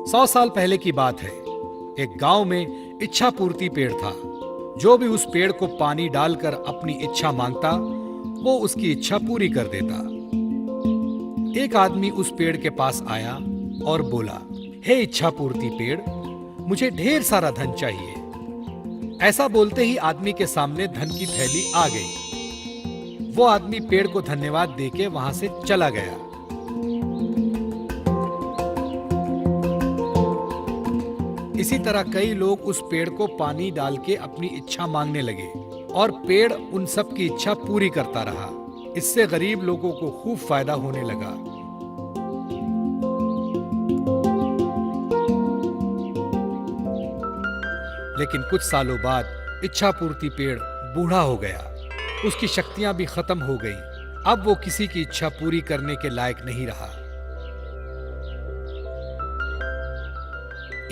100 साल पहले की बात है। एक गांव में इच्छा पूर्ति पेड़ था। जो भी उस पेड़ को पानी डालकर अपनी इच्छा मांगता, वो उसकी इच्छा पूरी कर देता। एक आदमी उस पेड़ के पास आया और बोला, हे इच्छा पूर्ति पेड़, मुझे ढेर सारा धन चाहिए। ऐसा बोलते ही आदमी के सामने धन की थैली आ गई। वो आदमी पेड़ को धन्यवाद देके वहां से चला गया। इसी तरह कई लोग उस पेड़ को पानी डाल के अपनी इच्छा मांगने लगे और पेड़ उन सब की इच्छा पूरी करता रहा। इससे गरीब लोगों को खूब फायदा होने लगा। लेकिन कुछ सालों बाद इच्छा पूर्ति पेड़ बूढ़ा हो गया। उसकी शक्तियां भी खत्म हो गईं। अब वो किसी की इच्छा पूरी करने के लायक नहीं रहा।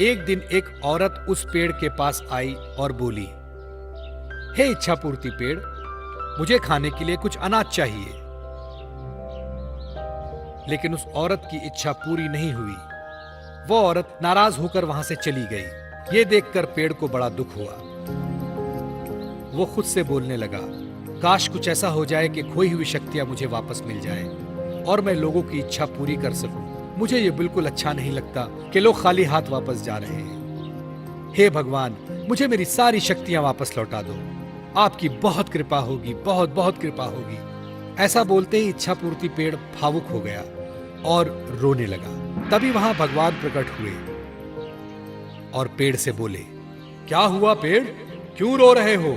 एक दिन एक औरत उस पेड़ के पास आई और बोली, हे इच्छा पूर्ति पेड़, मुझे खाने के लिए कुछ अनाज चाहिए। लेकिन उस औरत की इच्छा पूरी नहीं हुई। वो औरत नाराज होकर वहां से चली गई। ये देखकर पेड़ को बड़ा दुख हुआ। वो खुद से बोलने लगा, काश कुछ ऐसा हो जाए कि खोई हुई शक्तियां मुझे वापस मिल जाए और मैं लोगों की इच्छा पूरी कर सकूं। मुझे ये बिल्कुल अच्छा नहीं लगता कि लोग खाली हाथ वापस जा रहे हैं। हे भगवान, मुझे मेरी सारी शक्तियां वापस लौटा दो। आपकी बहुत कृपा होगी, बहुत बहुत कृपा होगी। ऐसा बोलते ही इच्छा पूर्ति पेड़ भावुक हो गया और रोने लगा। तभी वहां भगवान प्रकट हुए और पेड़ से बोले, क्या हुआ पेड़, क्यों रो रहे हो?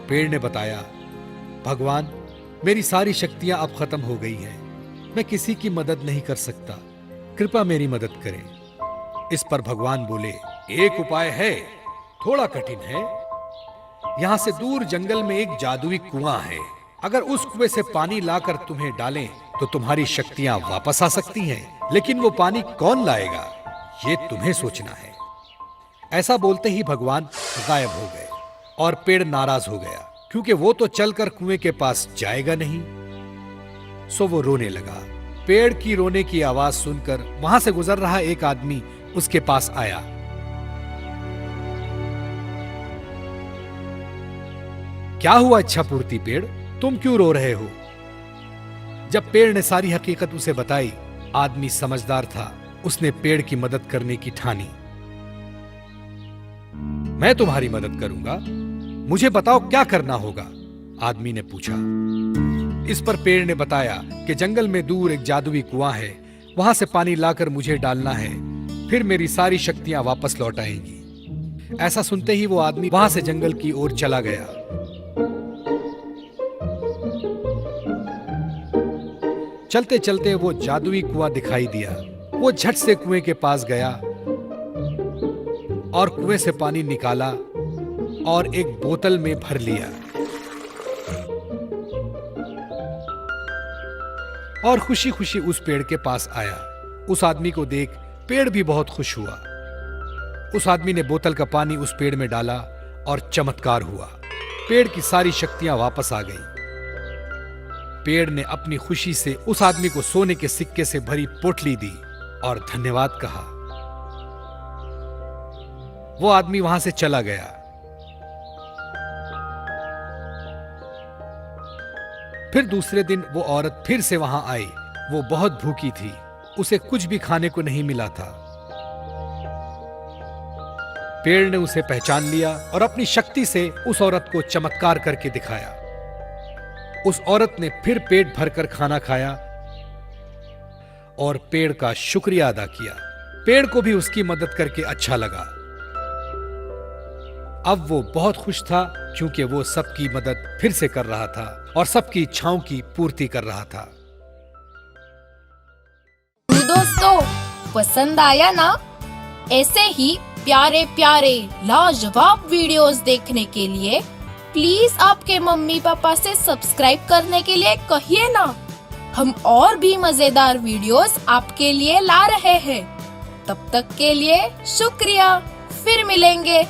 पेड़ ने बताया, भगवान, मेरी सारी शक्तियां अब खत्म हो गई हैं। मैं किसी की मदद नहीं कर सकता, कृपया मेरी मदद करें। इस पर भगवान बोले, एक उपाय है, थोड़ा कठिन है। यहां से दूर जंगल में एक जादुई कुआं है। अगर उस कुएं से पानी लाकर तुम्हें डालें तो तुम्हारी शक्तियां वापस आ सकती हैं। लेकिन वो पानी कौन लाएगा, ये तुम्हें सोचना है। ऐसा बोलते ही भगवान गायब हो गए और पेड़ नाराज हो गया, क्योंकि वो तो चलकर कुएं के पास जाएगा नहीं। सो वो रोने लगा। पेड़ की रोने की आवाज सुनकर वहां से गुजर रहा एक आदमी उसके पास आया। क्या हुआ इच्छा पूर्ति पेड़, तुम क्यों रो रहे हो? जब पेड़ ने सारी हकीकत उसे बताई, आदमी समझदार था। उसने पेड़ की मदद करने की ठानी। मैं तुम्हारी मदद करूंगा, मुझे बताओ क्या करना होगा? आदमी ने पूछा। इस पर पेड़ ने बताया कि जंगल में दूर एक जादुई कुआं है, वहां से पानी लाकर मुझे डालना है, फिर मेरी सारी शक्तियां वापस लौट आएंगी। ऐसा सुनते ही वो आदमी वहां से जंगल की ओर चला गया। चलते चलते वो जादुई कुआं दिखाई दिया। वो झट से कुएं के पास गया और कुएं से पानी निकाला और एक बोतल में भर लिया और खुशी खुशी उस पेड़ के पास आया। उस आदमी को देख पेड़ भी बहुत खुश हुआ। उस आदमी ने बोतल का पानी उस पेड़ में डाला और चमत्कार हुआ। पेड़ की सारी शक्तियां वापस आ गईं। पेड़ ने अपनी खुशी से उस आदमी को सोने के सिक्के से भरी पोटली दी और धन्यवाद कहा। वो आदमी वहां से चला गया। फिर दूसरे दिन वो औरत फिर से वहां आई। वो बहुत भूखी थी, उसे कुछ भी खाने को नहीं मिला था। पेड़ ने उसे पहचान लिया और अपनी शक्ति से उस औरत को चमत्कार करके दिखाया। उस औरत ने फिर पेट भरकर खाना खाया और पेड़ का शुक्रिया अदा किया। पेड़ को भी उसकी मदद करके अच्छा लगा। अब वो बहुत खुश था, क्योंकि वो सबकी मदद फिर से कर रहा था और सबकी इच्छाओं की पूर्ति कर रहा था। दोस्तों, पसंद आया ना? ऐसे ही प्यारे प्यारे लाजवाब वीडियोस देखने के लिए प्लीज आपके मम्मी पापा से सब्सक्राइब करने के लिए कहिए ना। हम और भी मजेदार वीडियोस आपके लिए ला रहे हैं। तब तक के लिए शुक्रिया। फिर मिलेंगे।